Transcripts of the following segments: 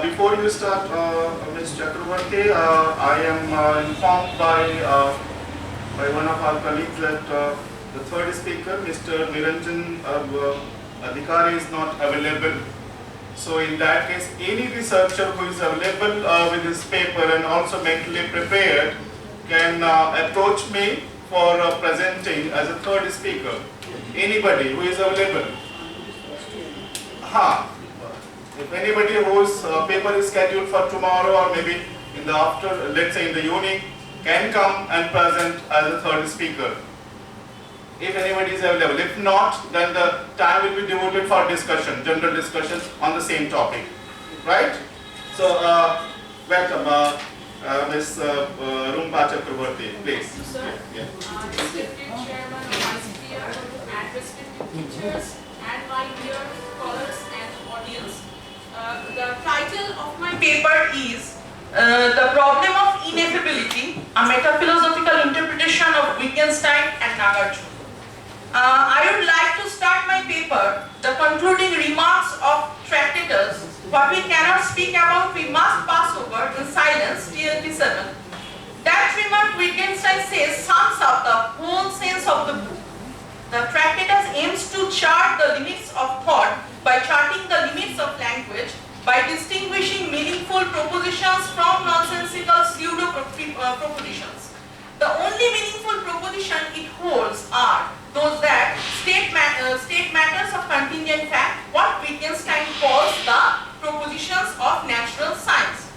before you start, Ms. Chakravarti, I am informed by one of our colleagues that the third speaker, Mr. Niranjan Adhikari, is not available. So in that case, any researcher who is available with his paper and also mentally prepared can approach me for presenting as a third speaker. Anybody who is available. If anybody whose paper is scheduled for tomorrow or maybe in the after, let's say in the evening, can come and present as a third speaker. If anybody is available. If not, then the time will be devoted for discussion, general discussion on the same topic. Right? So, welcome, Ms. Rumpa Chakravarti, please. Sir, Yeah. respected Chairman of ICTR and respected teachers and my dear scholars and audience. The title of my paper is The Problem of Ineffability, a Metaphilosophical Interpretation of Wittgenstein and Nagarjuna. I would like to start my paper, the concluding remarks of Tractatus. What we cannot speak about, we must pass over in silence, TLP 7. That remark, Wittgenstein says, sums up the whole sense of the book. The Tractatus aims to chart the limits of thought by charting the limits of language, by distinguishing meaningful propositions from nonsensical pseudo-propositions. The only meaningful proposition it holds are those that state matters of contingent fact, what Wittgenstein calls the propositions of natural science.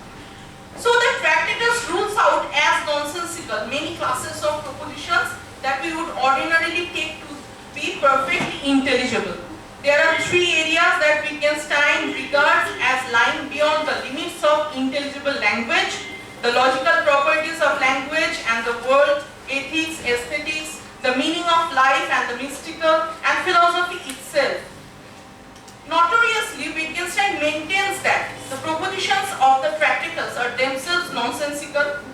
So the Tractatus rules out as nonsensical many classes of propositions that we would ordinarily take to be perfectly intelligible. There are three areas that Wittgenstein regards as lying beyond the limits of intelligible language: the logical properties of language and the world, ethics, aesthetics, the meaning of life and the mystical, and philosophy itself. Notoriously, Wittgenstein maintains that the propositions of the Tractatus are themselves nonsensical.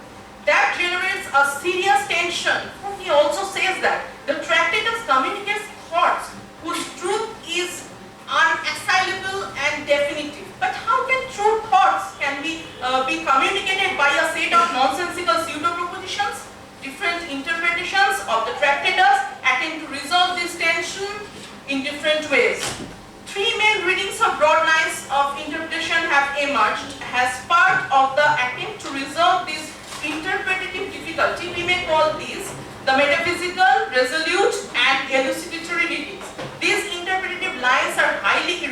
That generates a serious tension. He also says that the Tractatus communicates thoughts whose truth is unassailable and definitive. But how can true thoughts be communicated by a set of nonsensical pseudo-propositions? Different interpretations of the Tractatus attempt to resolve this tension in different ways. Three main readings of broad lines of interpretation have emerged as part of the attempt to resolve this interpretative difficulty. We may call these the metaphysical, resolute, and elucidatory readings. These interpretative lines are highly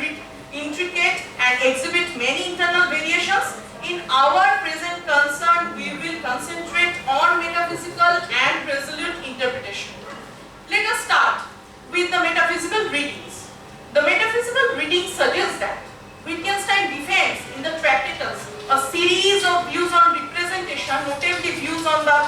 intricate and exhibit many internal variations. In our present concern, we will concentrate on metaphysical and resolute interpretation. Let us start with the metaphysical readings. The metaphysical reading suggests that Wittgenstein defends in the Tractatus a series of views on representation, notably views on the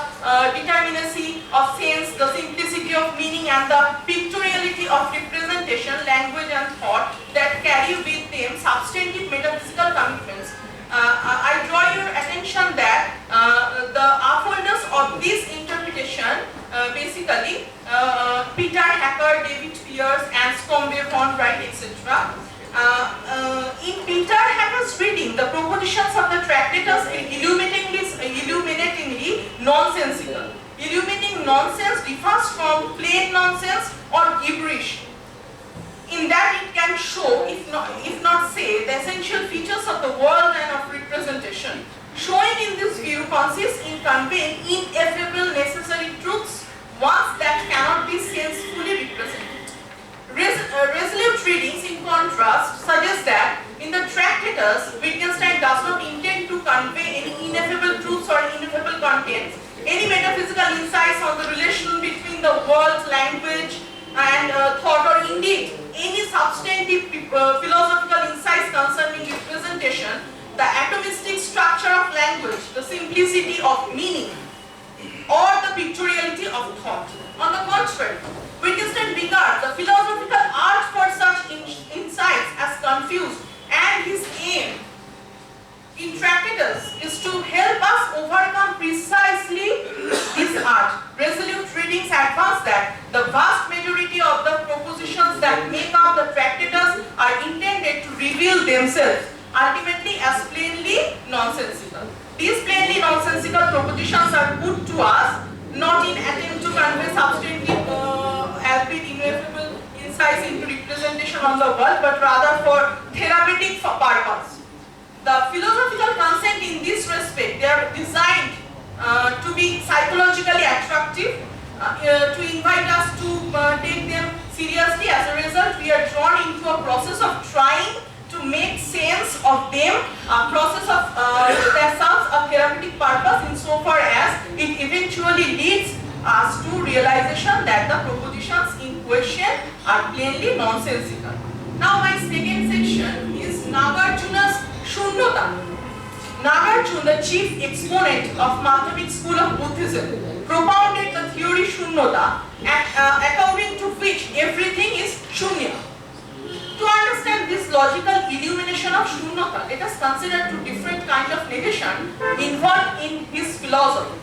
determinacy of sense, the simplicity of meaning, and the pictoriality of representation, language, and thought that carry with them substantive metaphysical commitments. I draw your attention that the upholders of this interpretation, basically Peter Hacker, David Pearce, and Scombe von Wright, etc. In Peter Hacker's reading, the propositions of the Tractatus are illuminatingly nonsensical. Illuminating nonsense differs from plain nonsense or gibberish, in that it can show, if not say, the essential features of the world and of representation. Showing in this view consists in conveying ineffable necessary truths, ones that cannot be sensibly represented. Resolute readings, in contrast, suggest that in the Tractatus, Wittgenstein does not intend to convey any ineffable truths or ineffable contents, any metaphysical insights on the relation between the world, language, and thought, or indeed any substantive philosophical insights concerning representation, the atomistic structure of language, the simplicity of meaning, or the pictoriality of thought. On the contrary, Wittgenstein regards the philosophical art for such insights as confused, and his aim in Tractatus is to help us overcome precisely this art. Resolute readings advance that the vast majority of the propositions that make up the Tractatus are intended to reveal themselves ultimately as plainly nonsensical. These plainly nonsensical propositions are put to us not in attempt to convey substantive, albeit ineffable insights into representation on the world, but rather for therapeutic purpose. The philosophical concept in this respect, they are designed to be psychologically attractive, to invite us to take them seriously. As a result, we are drawn into a process of trying to make sense of them, a process of that serves a therapeutic purpose insofar as it eventually leads us to realization that the propositions in question are plainly nonsensical. Now my second section is Nagarjuna's Shunyata. Nagarjuna, the chief exponent of Madhyamik school of Buddhism, propounded the theory Shunyata, according to which everything is Shunya. To understand this logical illumination of Shunyata, let us consider two different kinds of negation involved in his philosophy.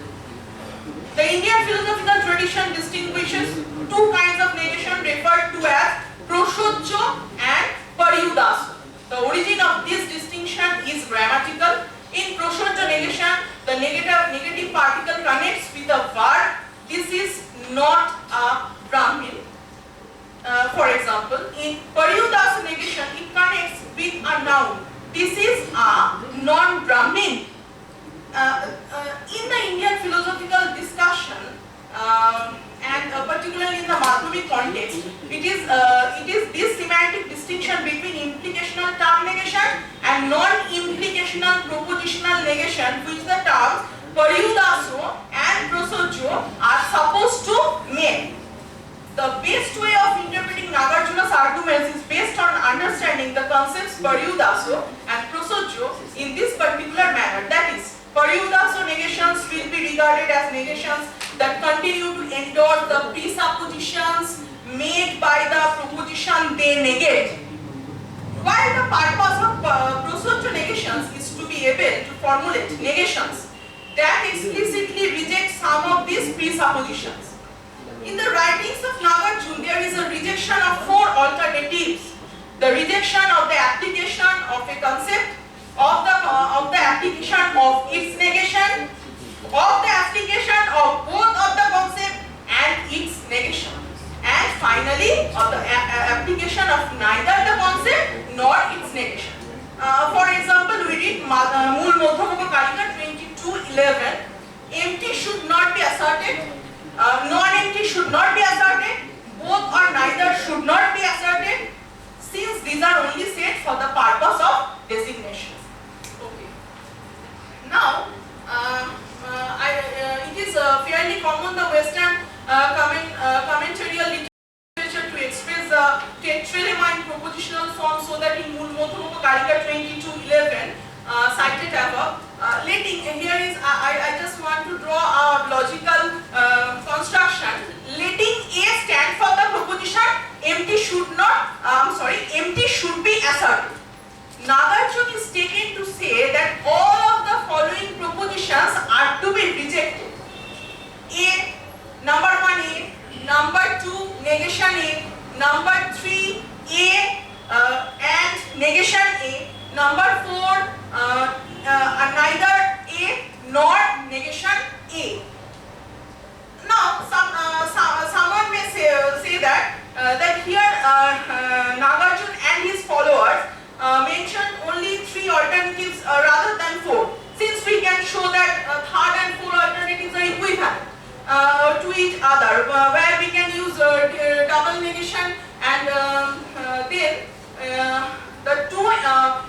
The Indian philosophical tradition distinguishes two kinds of negation referred to as Prosodjo and Pariyudaso. The origin of this distinction is grammatical. In Prosodjo negation, the negative particle connects with a verb. This is not a Brahmin. For example, in Pariyudaso negation, it connects with a noun. This is a non-Brahmin. In the Indian philosophical discussion, and particularly in the Madhyamik context, it is this semantic distinction between implicational term negation and non-implicational propositional negation which the terms Pariyudaso and Prosodjo are supposed to make. The best way of interpreting Nagarjuna's arguments is based on understanding the concepts Pariyudaso and Prosodjo in this particular manner. That is, Pariyudaso negations will be regarded as negations that continue to endorse the presuppositions made by the proposition they negate. While the purpose of Prosodjo negations is to be able to formulate negations that explicitly reject some of these presuppositions. In the writings of Nagarjuna, there is a rejection of four alternatives. The rejection of the application of a concept, of the application of its negation, of the application of both of the concept and its negation, and finally of the application of neither the concept nor its negation. For example, we read Mool Madhyamika Karika 22:11. Empty should not be asserted. Non-empty should not be asserted, both or neither should not be asserted, since these are only said for the purpose of designation. Okay. Now, it is fairly common the Western commentarial literature to express the tetralemma in propositional form, so that in Mool Madhyamika Karika 22:11 cited above. Here is I just want to draw a logical construction. Letting A stand for the proposition empty should be asserted. Nagarjuna is taken to say that all of the following propositions are to be rejected. A, number 1 A, number 2 negation A, number 3 A and negation A, number 4 neither A nor negation A. Now, someone may say that here Nagarjuna and his followers mention only 3 alternatives rather than 4. Since we can show that third and fourth alternatives are equivalent to each other, where we can use double negation and then the two,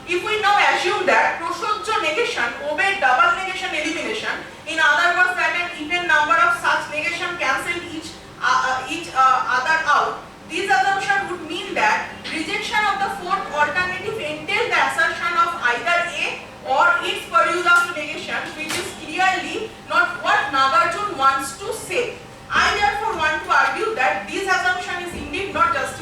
if we now assume that Prosodjo negation obeyed double negation elimination, in other words that an even number of such negation cancel each other out, this assumption would mean that rejection of the fourth alternative entails the assertion of either A or its Pariyudaso negation, which is clearly not what Nagarjuna wants to say. I therefore want to argue that this assumption is indeed not just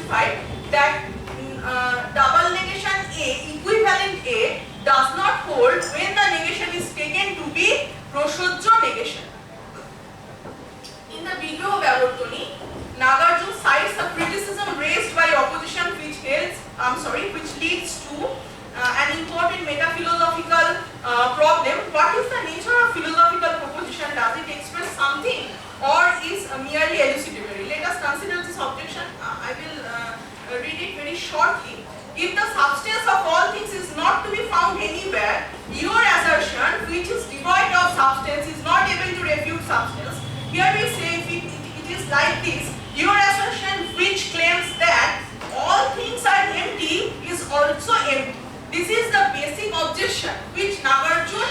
substance of all things is not to be found anywhere, your assertion, which is devoid of substance, is not able to refute substance. Here we say it is like this. Your assertion which claims that all things are empty is also empty. This is the basic objection which Nagarjuna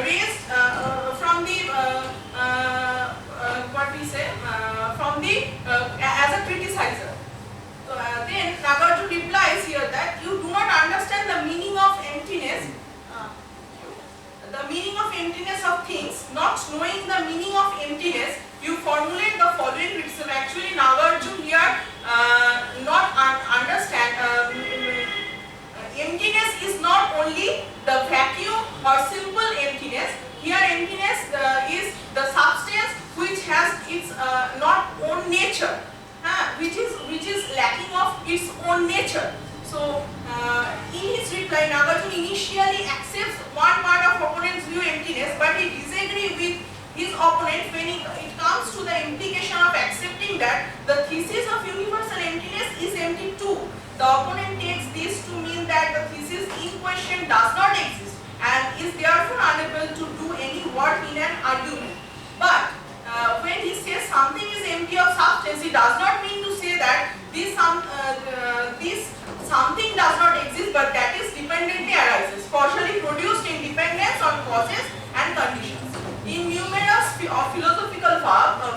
raised from the as a criticizer. Then Nagarjuna replies here that you do not understand the meaning of emptiness. The meaning of emptiness of things, not knowing the meaning of emptiness, you formulate the following criticism. Actually, Nagarjuna here not understand. Emptiness is not only the vacuum or simple emptiness. Here, emptiness is the substance which has its not own nature, which is lacking of its own nature. So, in his reply, Nagarjuna initially accepts one part of opponent's view emptiness, but he disagrees with his opponent when it comes to the implication of accepting that the thesis of universal emptiness is empty too. The opponent takes this to mean that the thesis in question does not exist and is therefore unable to do any work in an argument. But when he says something is empty of substance, he does not mean to say that this something does not exist, but that is dependently arises, partially produced in dependence on causes and conditions. In numerous philosophical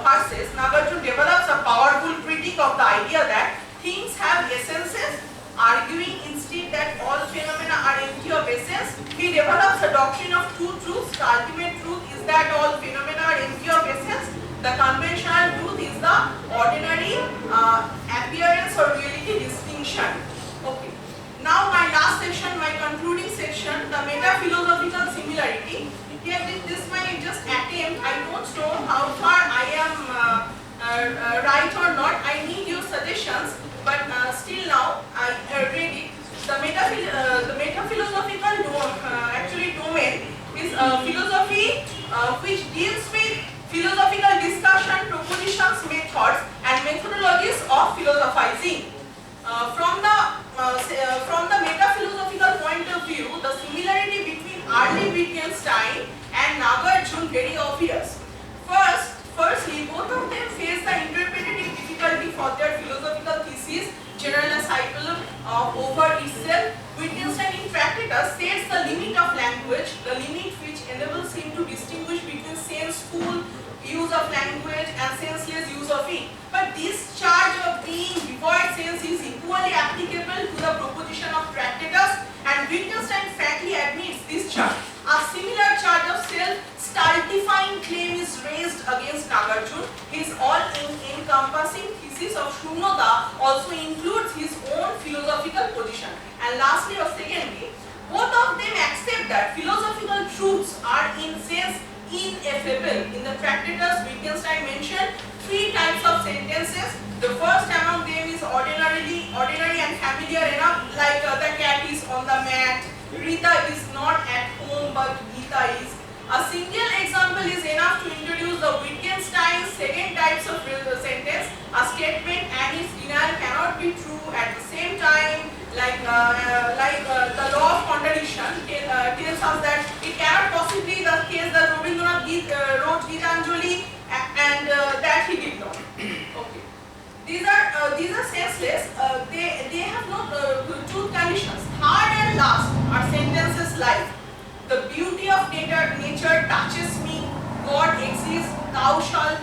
verses, Nagarjuna develops a powerful critique of the idea that things have essences, arguing instead that all phenomena are empty of essence. He develops a doctrine of two truths. The ultimate truth is that all phenomena are empty of essence. The conventional truth is the ordinary appearance or reality distinction. Okay. Now my last section, my concluding section, the meta-philosophical similarity. Here this might just attempt, I don't know how far I am right or not. I need your suggestions, but still now I read it. The meta-philosophical domain is philosophy which deals with philosophical discussion, propositions, methods, and methodologies of philosophizing. From the meta-philosophical point of view, the similarity between early Wittgenstein and Nagarjuna very obvious. Firstly, both of them face the interpretative difficulty for their philosophical thesis, generalizable over itself. Wittgenstein in Tractatus sets the limit of language, the limit which enables him to distinguish between senseful use of language and senseless use of it. But this charge of being devoid sense is equally applicable to the proposition of Tractatus, and Wittgenstein frankly admits this charge. A similar charge of self-stultifying claim is raised against Nagarjuna. His all-encompassing thesis of Shunyata also includes his own philosophical position. And lastly or secondly, both of them accept that philosophical truths are in sense ineffable. In the Tractatus, Wittgenstein mentioned three types of sentences. The first among them is ordinary and familiar enough, like the cat is on the mat, Rita is not at home but Gita is. A single example is enough to introduce the Wittgenstein's second types of sentence. A statement and its denial cannot be true at the same time, like the law of contradiction tells us that it cannot possibly be the case that Rabindranath wrote Gitanjali and that he did not. Okay. These are senseless. They have no truth conditions. Third and last are sentences like the beauty of nature touches me, God exists, thou shalt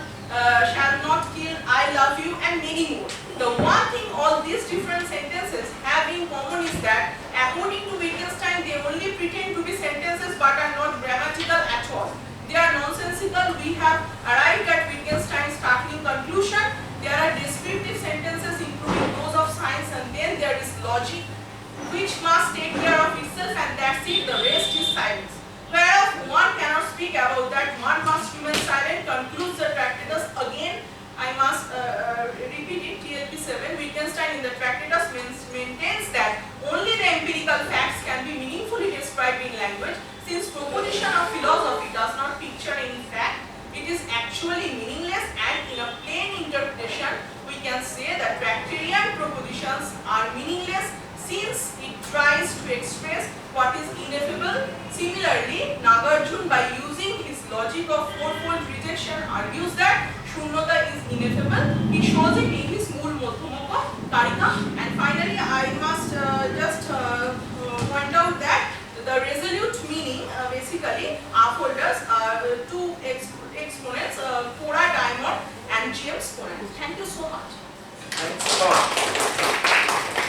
not kill, I love you, and many more. The one thing all these different sentences have in common is that according to Wittgenstein, they only pretend to be sentences but are not grammatical at all. They are nonsensical. We have arrived at Wittgenstein's startling conclusion. There are descriptive sentences including those of science, and then there is logic which must take care of itself, and that's it, the rest is silence. Whereas one cannot speak about that, one must remain silent, concludes the Tractatus. Again, I must repeat it, TLP 7, Wittgenstein in the Tractatus maintains that only the empirical facts can be meaningfully described in language. Since proposition of philosophy does not picture any fact, it is actually meaningless, and in a plain interpretation, we can say that Tractarian propositions are meaningless since it tries example, he shows it in his Mool Madhyamaka Karika. And finally, I must just point out that the resolute meaning basically upholders two exponents, Pora diamond and GM exponent. Thank you so much. Thanks a lot.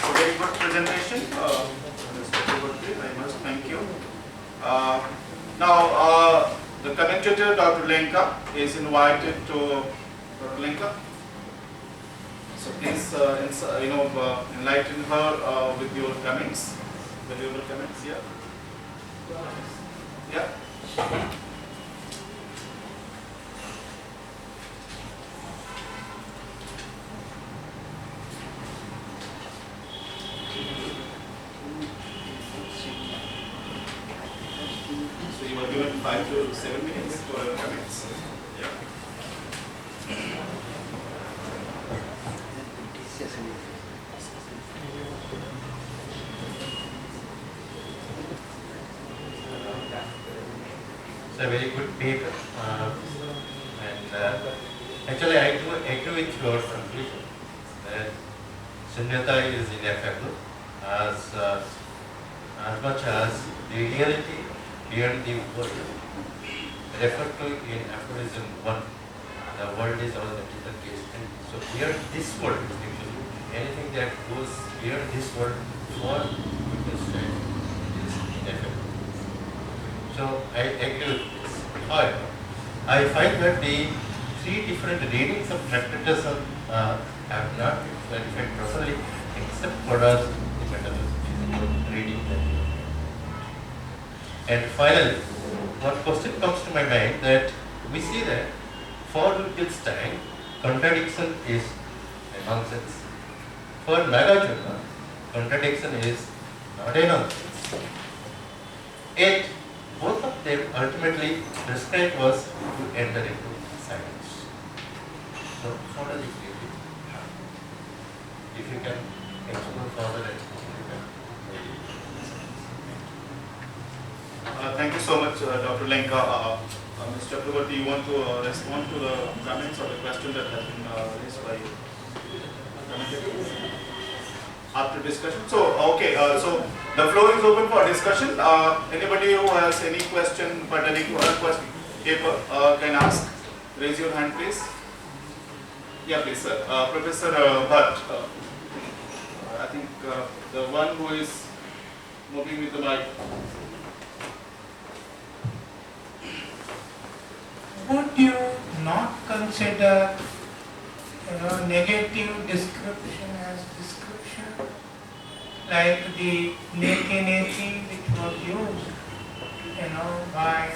So very good presentation, Mr. Chakravarti. I must thank you. Now, the commentator, Dr. Lenka, is invited to Dr. Lenka. So please, enlighten her with your comments, valuable comments. Yeah. Yeah. So you are given 5 to 7 minutes for your comments. Yeah. It's a very good paper, actually I do agree with your conclusion that Shunyata is ineffable as much as the reality beyond the world referred to in aphorism 1. The world is all that is the case. And so beyond this world, actually, anything that goes beyond this world for goodness sake is ineffable. So I agree with this. However, I find that the 3 different readings of Tractatus have not been clarified properly, except for us the metaphysical reading that we have. And finally, one question comes to my mind that we see that for Wittgenstein, contradiction is a nonsense. For Nagarjuna, contradiction is not a nonsense. Yet, both of them ultimately prescribed was to enter into silence. So, how does it feel? If you can explore further and Thank you so much, Dr. Lenka. Mr. Chakravarti, you want to respond to the comments or the question that has been raised by commentators after discussion? So, okay, so the floor is open for discussion. Anybody who has any question pertaining to our question paper can ask. Raise your hand, please. Yeah, please, sir. Professor Bhatt, I think the one who is moving with the mic. Would you not consider negative description as description, like the neti neti which was used by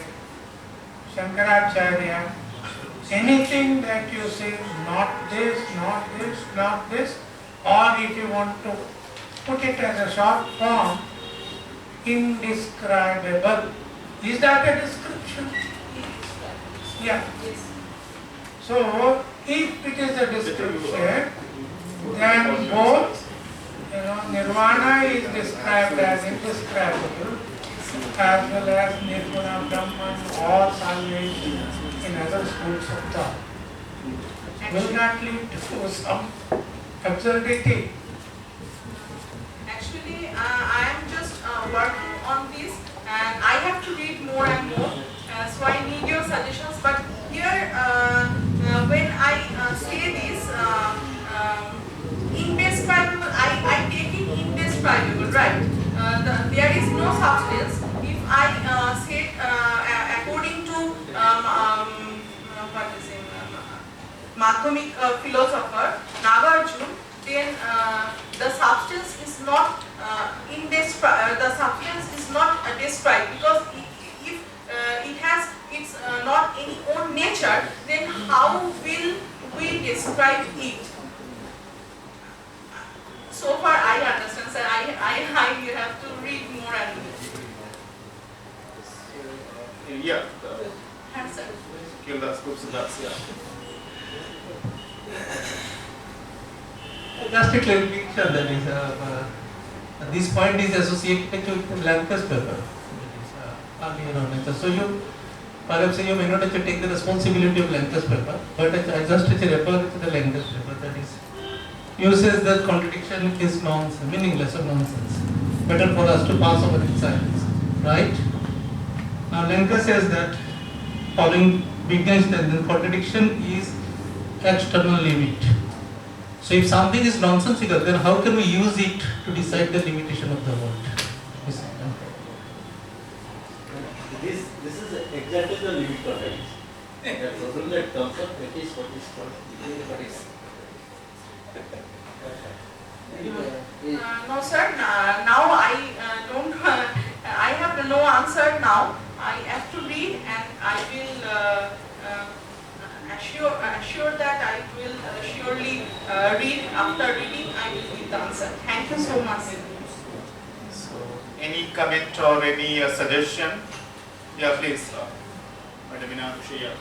Shankaracharya? Anything that you say not this, not this, not this, or if you want to put it as a short form, indescribable. Is that a description? Yeah. Yes. So, if it is a description, then both, nirvana is described as indescribable, as well as nirguna Brahman or salvation in other schools of thought. Will not lead to some absurdity. Actually, I am just working on this, and I have to read more and more. So I need your suggestions. But here, when I say this, indescribable, I take it indescribable, right? There is no substance. If I say according to Madhyamik philosopher Nagarjuna, then the substance is not the substance is not described, because if it has its not any own nature, then how will we describe it? So far I understand, sir. You have to read more and more. Yeah. Answer. Kildas Kupsadas, yeah. Just a clarification, that is, this point is associated with Lanca's paper, earlier on. So perhaps you may not actually take the responsibility of Lanca's paper, but I just refer to the Lanca's paper, that is, you says that contradiction is nonsense, meaningless or nonsense. Better for us to pass over in silence, right? Now Lanca says that following Wittgenstein, then contradiction is external limit. So if something is nonsensical, then how can we use it to decide the limitation of the world? This is exactly the limit of it. The problem that comes up, that is what is called limits. No sir, now I don't, I have no answer now. I have to read and I will assure that I will surely read. After reading, I will give the answer. Thank you so much. So, any comment or any suggestion? Yeah, please. Madam Meenakshi.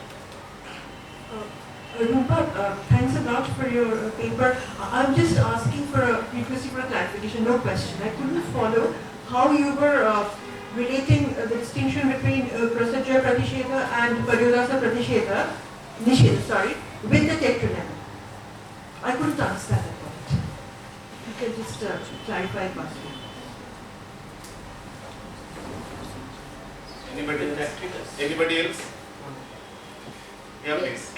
Rupa, thanks a lot for your paper. I'm just asking for requesting for a clarification, no question. I couldn't follow how you were relating the distinction between Prasajya Pratisheta and Paryodasa Pratisheta, Nisheda, with the tetronym. I couldn't understand that point. You can just clarify it once more. Anybody else? Yeah, please.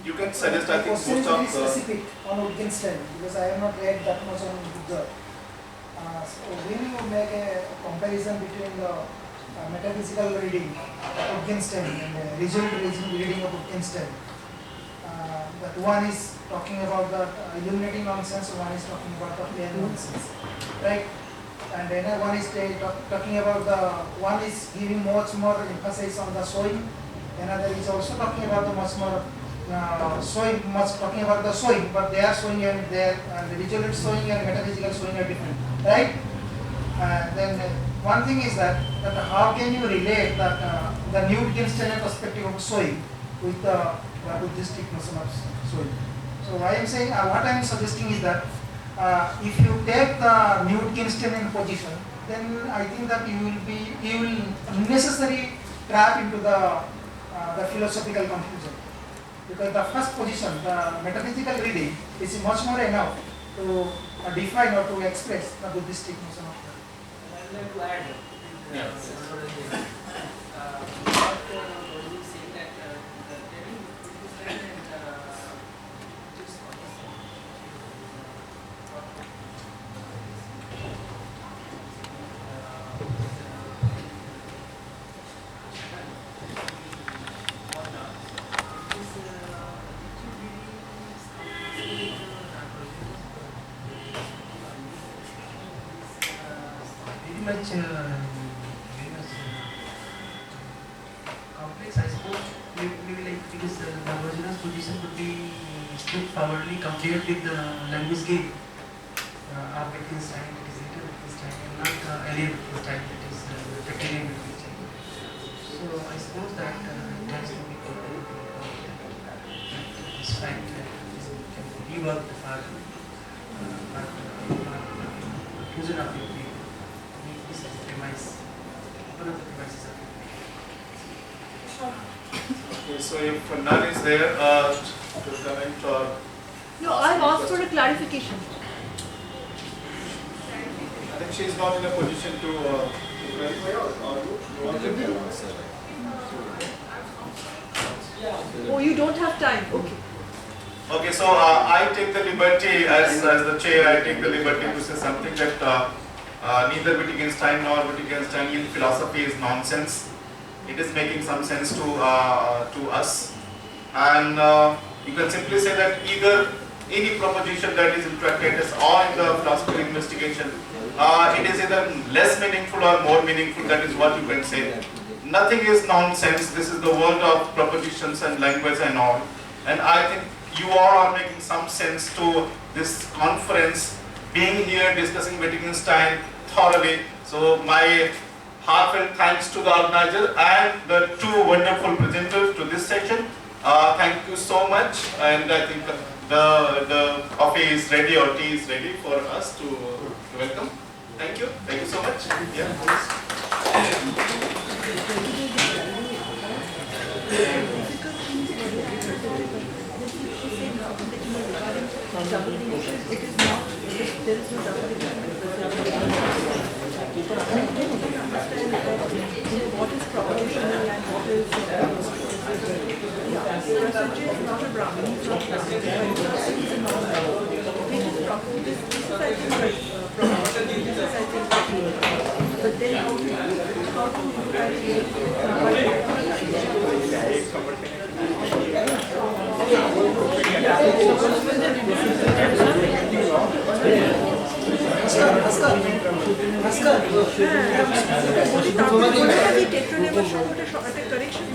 You can suggest, I think, most Very of the... specific on Wittgenstein, because I have not read that much on Buddha. So when you make a comparison between the metaphysical reading of Wittgenstein and the result reading of Wittgenstein, that one is talking about the illuminating nonsense, one is talking about the plain nonsense, right? And then one is talking about the, one is giving much more emphasis on the showing, another is also talking about the much more showing, much talking about the showing, but they are showing and their the visual showing and metaphysical showing are different, right? Then one thing is that how can you relate that the new Wittgensteinian perspective of showing with the Buddhistic notion of showing? So why I am saying, what I am suggesting is that if you take the new Wittgensteinian position, then I think that you will unnecessarily trap into the philosophical confusion. Because the first position, the metaphysical reading, is much more enough to define or to express the Buddhistic notion of God. I would like to add. Yeah. You say that the telling Wittgenstein and just Very much complex, I suppose. Maybe like because the Nagarjuna's position could be straightforwardly compared with the language game of Wittgenstein, that is later Wittgenstein, and not earlier Wittgenstein, that is the Taylorian Wittgenstein. So I suppose that it has to be compared with this fact that can rework the part, but conclusion of it. This is the premise, one of the premises of it. Okay, so if none is there, to comment or... No, I've asked for a clarification. I think she is not in a position to clarify or you want to... Oh, you don't have time. Okay. Okay, so I take the liberty, as the chair, I take the liberty to say something that neither Wittgenstein nor Wittgensteinian philosophy is nonsense. It is making some sense to us, and you can simply say that either any proposition that is in Tractatus or in the philosophical investigation, it is either less meaningful or more meaningful. That is what you can say. Nothing is nonsense. This is the world of propositions and language and all, and I think you all are making some sense to this conference, being here discussing Wittgenstein thoroughly. So my heartfelt thanks to the organizer and the two wonderful presenters to this session. Thank you so much, and I think the coffee is ready or tea is ready for us to welcome. Thank you so much. Yeah. What is propositional and what is Prasad is not a Brahmin, he's not Brahmin, he's a non-Brahmin. This is I think proposition, this is I think but then how to look at correction